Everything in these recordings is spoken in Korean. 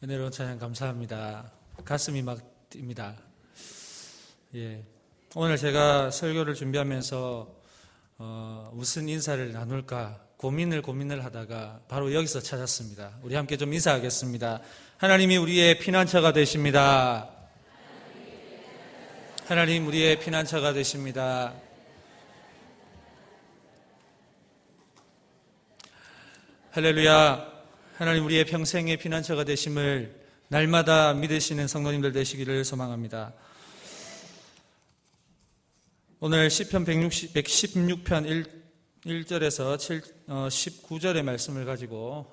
은혜로운 찬양 감사합니다. 가슴이 막 뜁니다. 오늘 제가 설교를 준비하면서 무슨 인사를 나눌까 고민을 하다가 바로 여기서 찾았습니다. 우리 함께 좀 인사하겠습니다. 하나님이 우리의 피난처가 되십니다. 하나님 우리의 피난처가 되십니다. 할렐루야. 하나님 우리의 평생의 피난처가 되심을 날마다 믿으시는 성도님들 되시기를 소망합니다. 오늘 시편 116편 1절에서 19절의 말씀을 가지고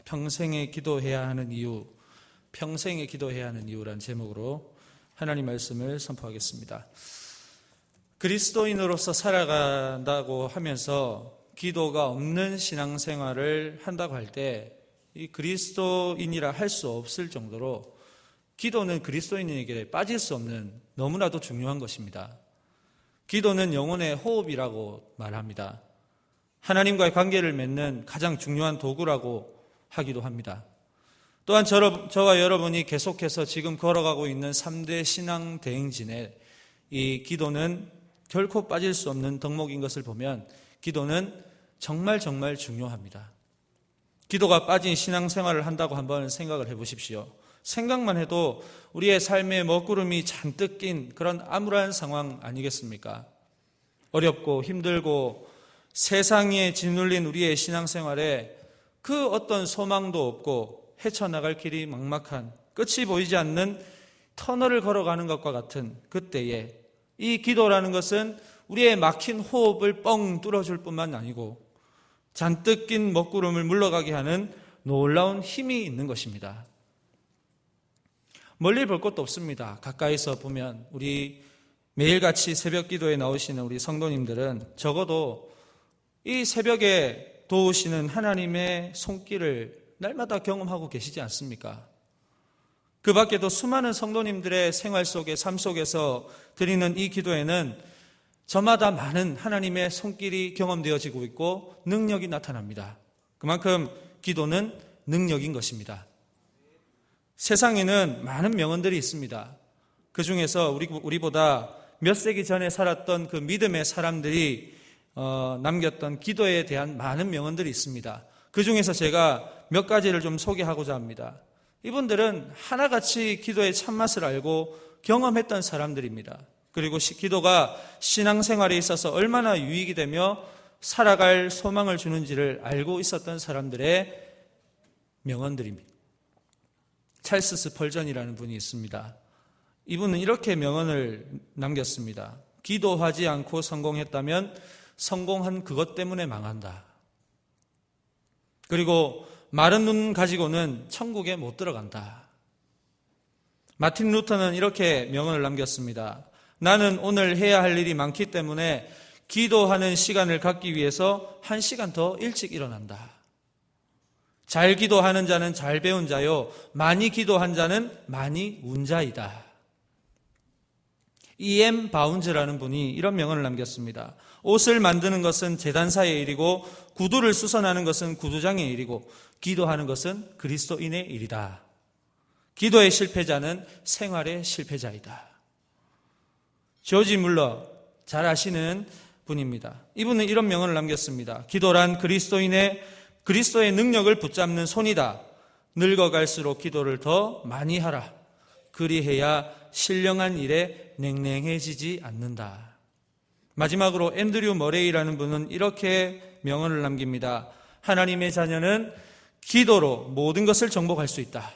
평생에 기도해야 하는 이유, 평생에 기도해야 하는 이유라는 제목으로 하나님 말씀을 선포하겠습니다. 그리스도인으로서 살아간다고 하면서 기도가 없는 신앙생활을 한다고 할 때 이 그리스도인이라 할 수 없을 정도로 기도는 그리스도인에게 빠질 수 없는 너무나도 중요한 것입니다. 기도는 영혼의 호흡이라고 말합니다. 하나님과의 관계를 맺는 가장 중요한 도구라고 하기도 합니다. 또한 저와 여러분이 계속해서 지금 걸어가고 있는 3대 신앙 대행진에 이 기도는 결코 빠질 수 없는 덕목인 것을 보면 기도는 정말 중요합니다. 기도가 빠진 신앙생활을 한다고 한번 생각을 해보십시오. 생각만 해도 우리의 삶에 먹구름이 잔뜩 낀 그런 암울한 상황 아니겠습니까? 어렵고 힘들고 세상에 짓눌린 우리의 신앙생활에 그 어떤 소망도 없고 헤쳐나갈 길이 막막한 끝이 보이지 않는 터널을 걸어가는 것과 같은 그때에 이 기도라는 것은 우리의 막힌 호흡을 뻥 뚫어줄 뿐만 아니고 잔뜩 낀 먹구름을 물러가게 하는 놀라운 힘이 있는 것입니다. 멀리 볼 것도 없습니다. 가까이서 보면 우리 매일같이 새벽 기도에 나오시는 우리 성도님들은 적어도 이 새벽에 도우시는 하나님의 손길을 날마다 경험하고 계시지 않습니까? 그 밖에도 수많은 성도님들의 생활 속에 삶 속에서 드리는 이 기도에는 저마다 많은 하나님의 손길이 경험되어지고 있고 능력이 나타납니다. 그만큼 기도는 능력인 것입니다. 세상에는 많은 명언들이 있습니다. 그 중에서 우리보다 몇 세기 전에 살았던 그 믿음의 사람들이 남겼던 기도에 대한 많은 명언들이 있습니다. 그 중에서 제가 몇 가지를 좀 소개하고자 합니다. 이분들은 하나같이 기도의 참맛을 알고 경험했던 사람들입니다. 그리고 기도가 신앙생활에 있어서 얼마나 유익이 되며 살아갈 소망을 주는지를 알고 있었던 사람들의 명언들입니다. 찰스 스펄전이라는 분이 있습니다. 이분은 이렇게 명언을 남겼습니다. 기도하지 않고 성공했다면 성공한 그것 때문에 망한다. 그리고 마른 눈 가지고는 천국에 못 들어간다. 마틴 루터는 이렇게 명언을 남겼습니다. 나는 오늘 해야 할 일이 많기 때문에 기도하는 시간을 갖기 위해서 1시간 더 일찍 일어난다. 잘 기도하는 자는 잘 배운 자요, 많이 기도한 자는 많이 운 자이다. E.M. 바운즈라는 분이 이런 명언을 남겼습니다. 옷을 만드는 것은 제단사의 일이고 구두를 수선하는 것은 구두장의 일이고 기도하는 것은 그리스도인의 일이다. 기도의 실패자는 생활의 실패자이다. 조지 물러, 잘 아시는 분입니다. 이분은 이런 명언을 남겼습니다. 기도란 그리스도의 능력을 붙잡는 손이다. 늙어갈수록 기도를 더 많이 하라. 그리해야 신령한 일에 냉랭해지지 않는다. 마지막으로 앤드류 머레이라는 분은 이렇게 명언을 남깁니다. 하나님의 자녀는 기도로 모든 것을 정복할 수 있다.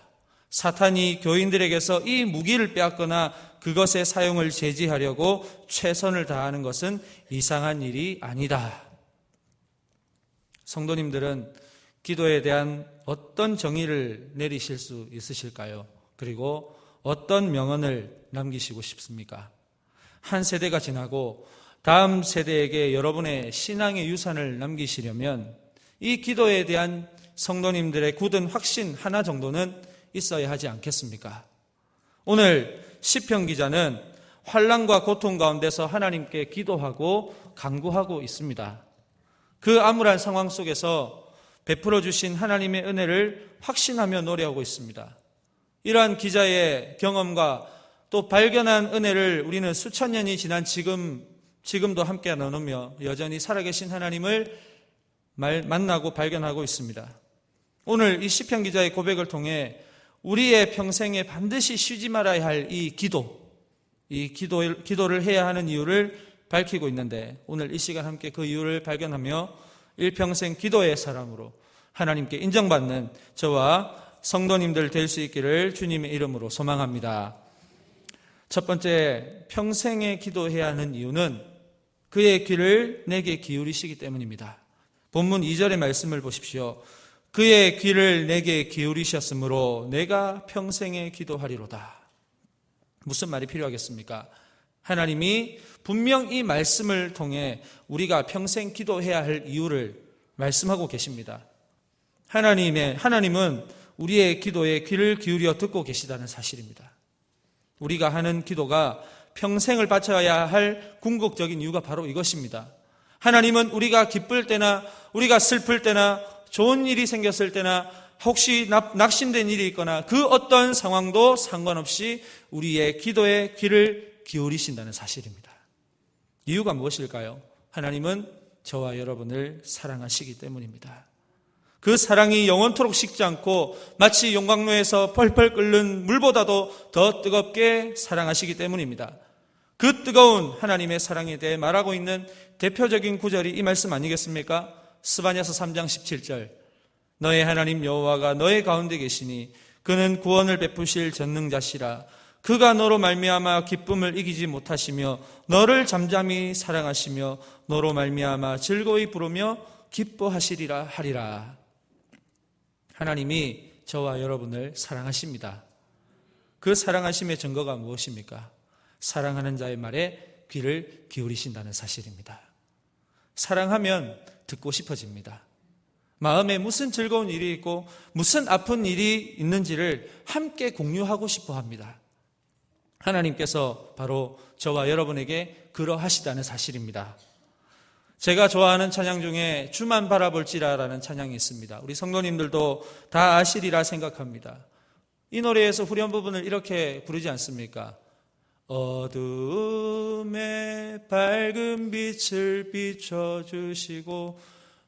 사탄이 교인들에게서 이 무기를 빼앗거나 그것의 사용을 제지하려고 최선을 다하는 것은 이상한 일이 아니다. 성도님들은 기도에 대한 어떤 정의를 내리실 수 있으실까요? 그리고 어떤 명언을 남기시고 싶습니까? 한 세대가 지나고 다음 세대에게 여러분의 신앙의 유산을 남기시려면 이 기도에 대한 성도님들의 굳은 확신 하나 정도는 있어야 하지 않겠습니까? 오늘 시편 기자는 환난과 고통 가운데서 하나님께 기도하고 간구하고 있습니다. 그 암울한 상황 속에서 베풀어 주신 하나님의 은혜를 확신하며 노래하고 있습니다. 이러한 기자의 경험과 또 발견한 은혜를 우리는 수천 년이 지난 지금도 함께 나누며 여전히 살아계신 하나님을 만나고 발견하고 있습니다. 오늘 이 시편 기자의 고백을 통해 우리의 평생에 반드시 쉬지 말아야 할 이 기도를 해야 하는 이유를 밝히고 있는데, 오늘 이 시간 함께 그 이유를 발견하며 일평생 기도의 사람으로 하나님께 인정받는 저와 성도님들 될 수 있기를 주님의 이름으로 소망합니다. 첫 번째, 평생에 기도해야 하는 이유는 그의 귀를 내게 기울이시기 때문입니다. 본문 2절의 말씀을 보십시오. 그의 귀를 내게 기울이셨으므로 내가 평생에 기도하리로다. 무슨 말이 필요하겠습니까? 하나님이 분명 이 말씀을 통해 우리가 평생 기도해야 할 이유를 말씀하고 계십니다. 하나님은 우리의 기도에 귀를 기울여 듣고 계시다는 사실입니다. 우리가 하는 기도가 평생을 바쳐야 할 궁극적인 이유가 바로 이것입니다. 하나님은 우리가 기쁠 때나 우리가 슬플 때나 좋은 일이 생겼을 때나 혹시 낙심된 일이 있거나 그 어떤 상황도 상관없이 우리의 기도에 귀를 기울이신다는 사실입니다. 이유가 무엇일까요? 하나님은 저와 여러분을 사랑하시기 때문입니다. 그 사랑이 영원토록 식지 않고 마치 용광로에서 펄펄 끓는 물보다도 더 뜨겁게 사랑하시기 때문입니다. 그 뜨거운 하나님의 사랑에 대해 말하고 있는 대표적인 구절이 이 말씀 아니겠습니까? 스바냐서 3장 17절. 너의 하나님 여호와가 너의 가운데 계시니 그는 구원을 베푸실 전능자시라. 그가 너로 말미암아 기쁨을 이기지 못하시며 너를 잠잠히 사랑하시며 너로 말미암아 즐거이 부르며 기뻐하시리라 하리라. 하나님이 저와 여러분을 사랑하십니다. 그 사랑하심의 증거가 무엇입니까? 사랑하는 자의 말에 귀를 기울이신다는 사실입니다. 사랑하면 듣고 싶어집니다. 마음에 무슨 즐거운 일이 있고 무슨 아픈 일이 있는지를 함께 공유하고 싶어 합니다. 하나님께서 바로 저와 여러분에게 그러하시다는 사실입니다. 제가 좋아하는 찬양 중에 주만 바라볼지라라는 찬양이 있습니다. 우리 성도님들도 다 아시리라 생각합니다. 이 노래에서 후렴 부분을 이렇게 부르지 않습니까? 어두움에 밝은 빛을 비춰주시고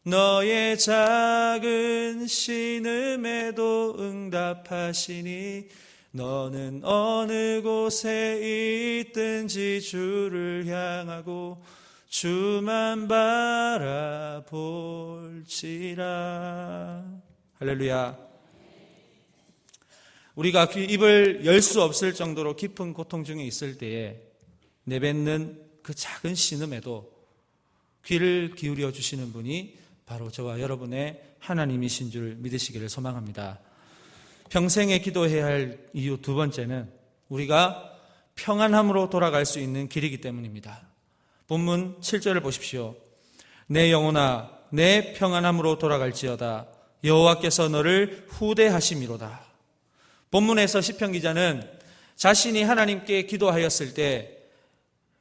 너의 작은 신음에도 응답하시니 너는 어느 곳에 있든지 주를 향하고 주만 바라볼지라. 할렐루야. 우리가 입을 열 수 없을 정도로 깊은 고통 중에 있을 때에 내뱉는 그 작은 신음에도 귀를 기울여 주시는 분이 바로 저와 여러분의 하나님이신 줄 믿으시기를 소망합니다. 평생에 기도해야 할 이유 두 번째는 우리가 평안함으로 돌아갈 수 있는 길이기 때문입니다. 본문 7절을 보십시오. 내 영혼아 내 평안함으로 돌아갈지어다 여호와께서 너를 후대하심이로다. 본문에서 시편 기자는 자신이 하나님께 기도하였을 때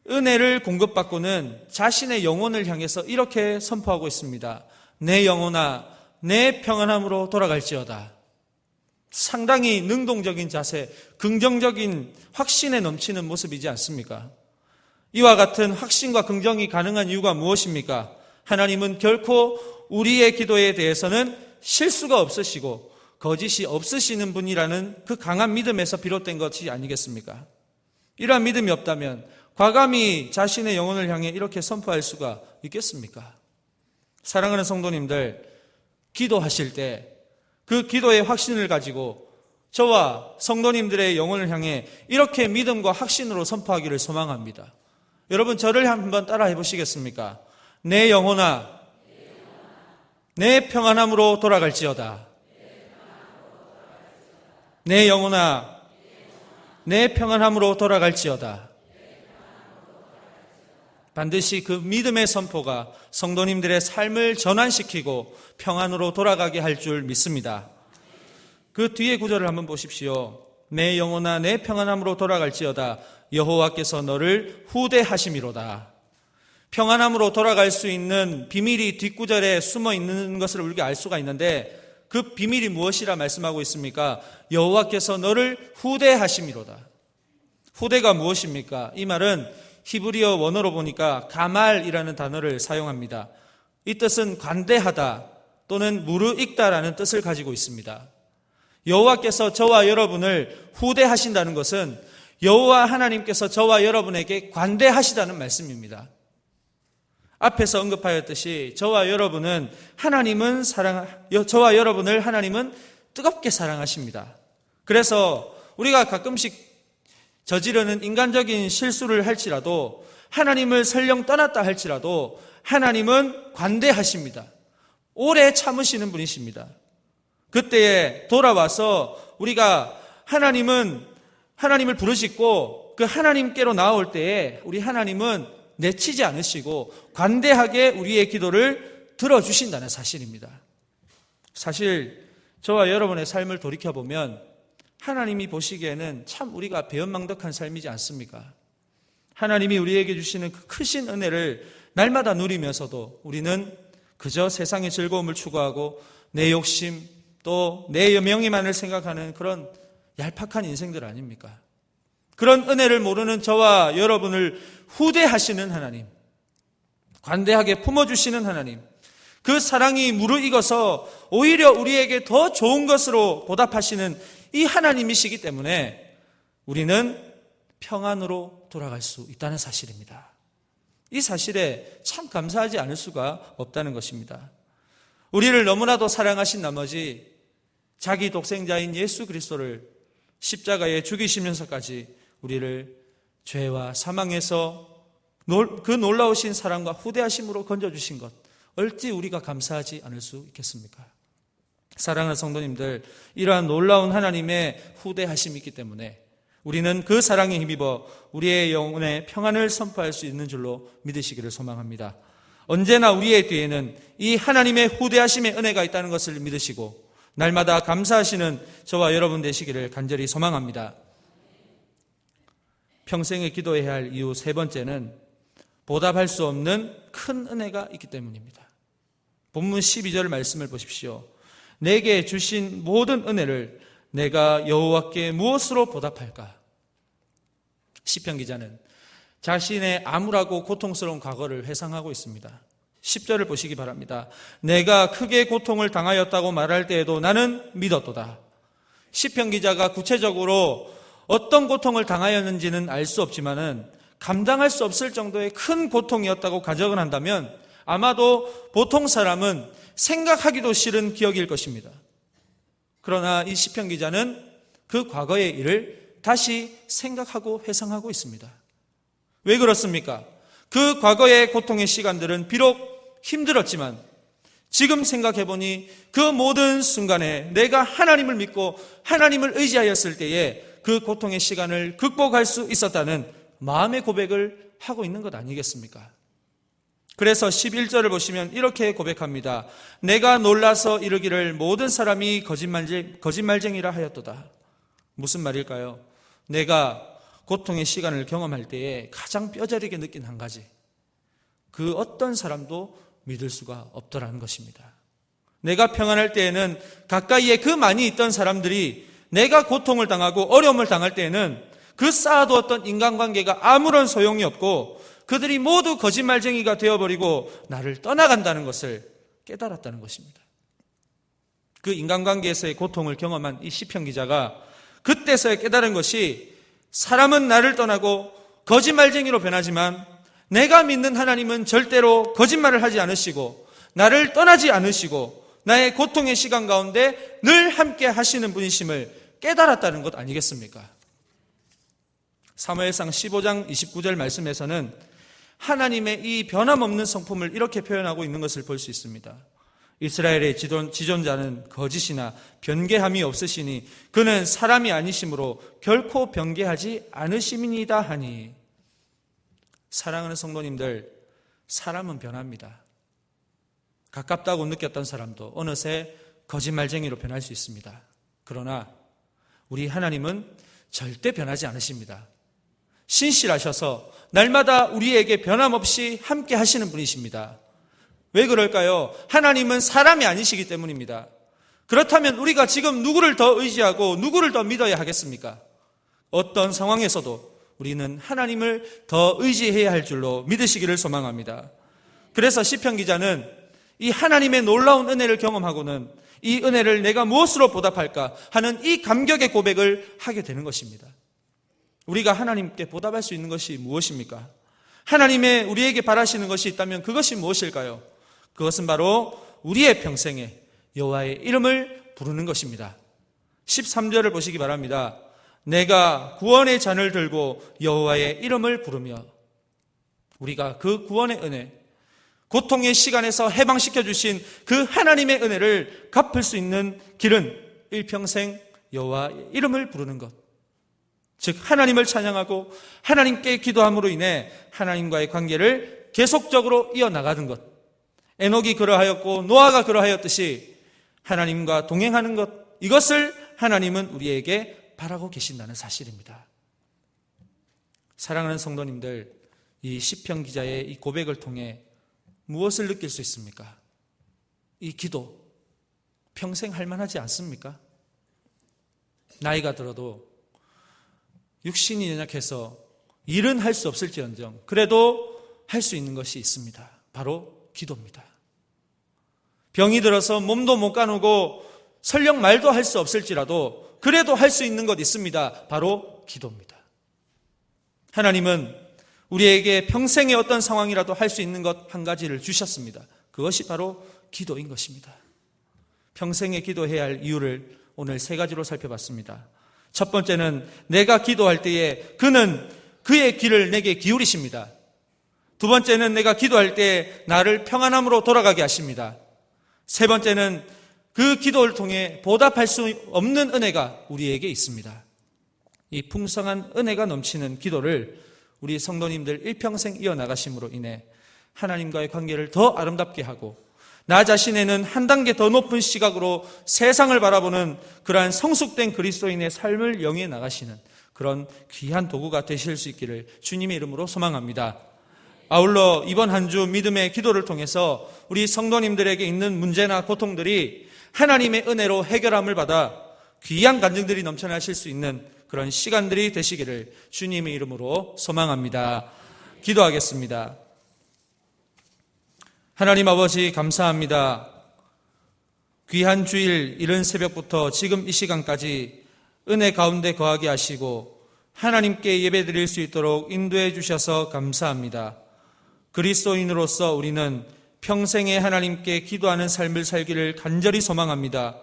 은혜를 공급받고는 자신의 영혼을 향해서 이렇게 선포하고 있습니다. 내 영혼아 내 평안함으로 돌아갈지어다. 상당히 능동적인 자세, 긍정적인 확신에 넘치는 모습이지 않습니까? 이와 같은 확신과 긍정이 가능한 이유가 무엇입니까? 하나님은 결코 우리의 기도에 대해서는 실수가 없으시고 거짓이 없으시는 분이라는 그 강한 믿음에서 비롯된 것이 아니겠습니까? 이러한 믿음이 없다면 과감히 자신의 영혼을 향해 이렇게 선포할 수가 있겠습니까? 사랑하는 성도님들, 기도하실 때 그 기도의 확신을 가지고 저와 성도님들의 영혼을 향해 이렇게 믿음과 확신으로 선포하기를 소망합니다. 여러분 저를 한번 따라 해보시겠습니까? 내 영혼아 내 평안함으로 돌아갈지어다. 내 영혼아 내 평안함으로 돌아갈지어다. 반드시 그 믿음의 선포가 성도님들의 삶을 전환시키고 평안으로 돌아가게 할 줄 믿습니다. 그 뒤에 구절을 한번 보십시오. 내 영혼아 내 평안함으로 돌아갈지어다 여호와께서 너를 후대하심이로다. 평안함으로 돌아갈 수 있는 비밀이 뒷구절에 숨어 있는 것을 우리가 알 수가 있는데 그 비밀이 무엇이라 말씀하고 있습니까? 여호와께서 너를 후대하심이로다. 후대가 무엇입니까? 이 말은 히브리어 원어로 보니까 가말이라는 단어를 사용합니다. 이 뜻은 관대하다 또는 무르익다라는 뜻을 가지고 있습니다. 여호와께서 저와 여러분을 후대하신다는 것은 여호와 하나님께서 저와 여러분에게 관대하시다는 말씀입니다. 앞에서 언급하였듯이 저와 여러분을 하나님은 뜨겁게 사랑하십니다. 그래서 우리가 가끔씩 저지르는 인간적인 실수를 할지라도, 하나님을 설령 떠났다 할지라도 하나님은 관대하십니다. 오래 참으시는 분이십니다. 그때에 돌아와서 우리가 하나님을 부르짖고 그 하나님께로 나올 때에 우리 하나님은 내치지 않으시고 관대하게 우리의 기도를 들어주신다는 사실입니다. 사실 저와 여러분의 삶을 돌이켜보면 하나님이 보시기에는 참 우리가 배은망덕한 삶이지 않습니까? 하나님이 우리에게 주시는 그 크신 은혜를 날마다 누리면서도 우리는 그저 세상의 즐거움을 추구하고 내 욕심 또 내 명예만을 생각하는 그런 얄팍한 인생들 아닙니까? 그런 은혜를 모르는 저와 여러분을 후대하시는 하나님, 관대하게 품어주시는 하나님, 그 사랑이 무르익어서 오히려 우리에게 더 좋은 것으로 보답하시는 이 하나님이시기 때문에 우리는 평안으로 돌아갈 수 있다는 사실입니다. 이 사실에 참 감사하지 않을 수가 없다는 것입니다. 우리를 너무나도 사랑하신 나머지 자기 독생자인 예수 그리스도를 십자가에 죽이시면서까지 우리를 죄와 사망에서 그 놀라우신 사랑과 후대하심으로 건져주신 것, 어찌 우리가 감사하지 않을 수 있겠습니까? 사랑하는 성도님들, 이러한 놀라운 하나님의 후대하심이 있기 때문에 우리는 그 사랑에 힘입어 우리의 영혼의 평안을 선포할 수 있는 줄로 믿으시기를 소망합니다. 언제나 우리의 뒤에는 이 하나님의 후대하심의 은혜가 있다는 것을 믿으시고 날마다 감사하시는 저와 여러분 되시기를 간절히 소망합니다. 평생에 기도해야 할 이유 세 번째는 보답할 수 없는 큰 은혜가 있기 때문입니다. 본문 12절 말씀을 보십시오. 내게 주신 모든 은혜를 내가 여호와께 무엇으로 보답할까? 시편 기자는 자신의 암울하고 고통스러운 과거를 회상하고 있습니다. 10절을 보시기 바랍니다. 내가 크게 고통을 당하였다고 말할 때에도 나는 믿었도다. 시편 기자가 구체적으로 어떤 고통을 당하였는지는 알 수 없지만은 감당할 수 없을 정도의 큰 고통이었다고 가정을 한다면 아마도 보통 사람은 생각하기도 싫은 기억일 것입니다. 그러나 이 시편 기자는 그 과거의 일을 다시 생각하고 회상하고 있습니다. 왜 그렇습니까? 그 과거의 고통의 시간들은 비록 힘들었지만 지금 생각해보니 그 모든 순간에 내가 하나님을 믿고 하나님을 의지하였을 때에 그 고통의 시간을 극복할 수 있었다는 마음의 고백을 하고 있는 것 아니겠습니까? 그래서 11절을 보시면 이렇게 고백합니다. 내가 놀라서 이르기를 모든 사람이 거짓말쟁이라 하였도다. 무슨 말일까요? 내가 고통의 시간을 경험할 때에 가장 뼈저리게 느낀 한 가지, 그 어떤 사람도 믿을 수가 없더라는 것입니다. 내가 평안할 때에는 가까이에 그 많이 있던 사람들이 내가 고통을 당하고 어려움을 당할 때에는 그 쌓아두었던 인간관계가 아무런 소용이 없고 그들이 모두 거짓말쟁이가 되어버리고 나를 떠나간다는 것을 깨달았다는 것입니다. 그 인간관계에서의 고통을 경험한 이 시편 기자가 그때서야 깨달은 것이 사람은 나를 떠나고 거짓말쟁이로 변하지만 내가 믿는 하나님은 절대로 거짓말을 하지 않으시고 나를 떠나지 않으시고 나의 고통의 시간 가운데 늘 함께 하시는 분이심을 깨달았다는 것 아니겠습니까? 사무엘상 15장 29절 말씀에서는 하나님의 이 변함없는 성품을 이렇게 표현하고 있는 것을 볼 수 있습니다. 이스라엘의 지존자는 거짓이나 변개함이 없으시니 그는 사람이 아니심으로 결코 변개하지 않으심이니이다 하니. 사랑하는 성도님들, 사람은 변합니다. 가깝다고 느꼈던 사람도 어느새 거짓말쟁이로 변할 수 있습니다. 그러나 우리 하나님은 절대 변하지 않으십니다. 신실하셔서 날마다 우리에게 변함없이 함께 하시는 분이십니다. 왜 그럴까요? 하나님은 사람이 아니시기 때문입니다. 그렇다면 우리가 지금 누구를 더 의지하고 누구를 더 믿어야 하겠습니까? 어떤 상황에서도 우리는 하나님을 더 의지해야 할 줄로 믿으시기를 소망합니다. 그래서 시편 기자는 이 하나님의 놀라운 은혜를 경험하고는 이 은혜를 내가 무엇으로 보답할까 하는 이 감격의 고백을 하게 되는 것입니다. 우리가 하나님께 보답할 수 있는 것이 무엇입니까? 하나님의 우리에게 바라시는 것이 있다면 그것이 무엇일까요? 그것은 바로 우리의 평생에 여호와의 이름을 부르는 것입니다. 13절을 보시기 바랍니다. 내가 구원의 잔을 들고 여호와의 이름을 부르며, 우리가 그 구원의 은혜, 고통의 시간에서 해방시켜 주신 그 하나님의 은혜를 갚을 수 있는 길은 일평생 여호와의 이름을 부르는 것, 즉 하나님을 찬양하고 하나님께 기도함으로 인해 하나님과의 관계를 계속적으로 이어나가는 것. 에녹이 그러하였고 노아가 그러하였듯이 하나님과 동행하는 것, 이것을 하나님은 우리에게 바라고 계신다는 사실입니다. 사랑하는 성도님들, 이 시편 기자의 이 고백을 통해 무엇을 느낄 수 있습니까? 이 기도 평생 할 만하지 않습니까? 나이가 들어도 육신이 연약해서 일은 할 수 없을지언정 그래도 할 수 있는 것이 있습니다. 바로 기도입니다. 병이 들어서 몸도 못 가누고 설령 말도 할 수 없을지라도 그래도 할 수 있는 것 있습니다. 바로 기도입니다. 하나님은 우리에게 평생의 어떤 상황이라도 할 수 있는 것 한 가지를 주셨습니다. 그것이 바로 기도인 것입니다. 평생에 기도해야 할 이유를 오늘 세 가지로 살펴봤습니다. 첫 번째는 내가 기도할 때에 그는 그의 귀를 내게 기울이십니다. 두 번째는 내가 기도할 때에 나를 평안함으로 돌아가게 하십니다. 세 번째는 그 기도를 통해 보답할 수 없는 은혜가 우리에게 있습니다. 이 풍성한 은혜가 넘치는 기도를 우리 성도님들 일평생 이어나가심으로 인해 하나님과의 관계를 더 아름답게 하고 나 자신에는 한 단계 더 높은 시각으로 세상을 바라보는 그러한 성숙된 그리스도인의 삶을 영위해 나가시는 그런 귀한 도구가 되실 수 있기를 주님의 이름으로 소망합니다. 아울러 이번 한 주 믿음의 기도를 통해서 우리 성도님들에게 있는 문제나 고통들이 하나님의 은혜로 해결함을 받아 귀한 간증들이 넘쳐나실 수 있는 그런 시간들이 되시기를 주님의 이름으로 소망합니다. 기도하겠습니다. 하나님 아버지 감사합니다. 귀한 주일 이른 새벽부터 지금 이 시간까지 은혜 가운데 거하게 하시고 하나님께 예배드릴 수 있도록 인도해 주셔서 감사합니다. 그리스도인으로서 우리는 평생에 하나님께 기도하는 삶을 살기를 간절히 소망합니다.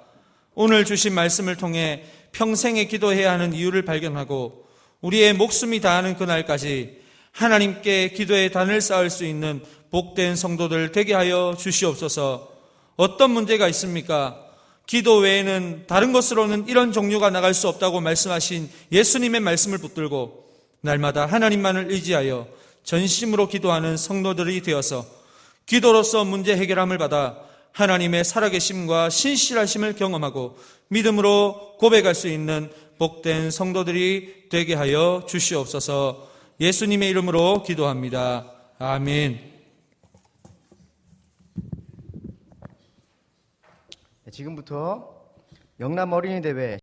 오늘 주신 말씀을 통해 평생에 기도해야 하는 이유를 발견하고 우리의 목숨이 다하는 그날까지 하나님께 기도의 단을 쌓을 수 있는 복된 성도들 되게 하여 주시옵소서. 어떤 문제가 있습니까? 기도 외에는 다른 것으로는 이런 종류가 나갈 수 없다고 말씀하신 예수님의 말씀을 붙들고 날마다 하나님만을 의지하여 전심으로 기도하는 성도들이 되어서 기도로서 문제 해결함을 받아 하나님의 살아계심과 신실하심을 경험하고 믿음으로 고백할 수 있는 복된 성도들이 되게 하여 주시옵소서. 예수님의 이름으로 기도합니다. 아멘. 지금부터 영남 어린이 대회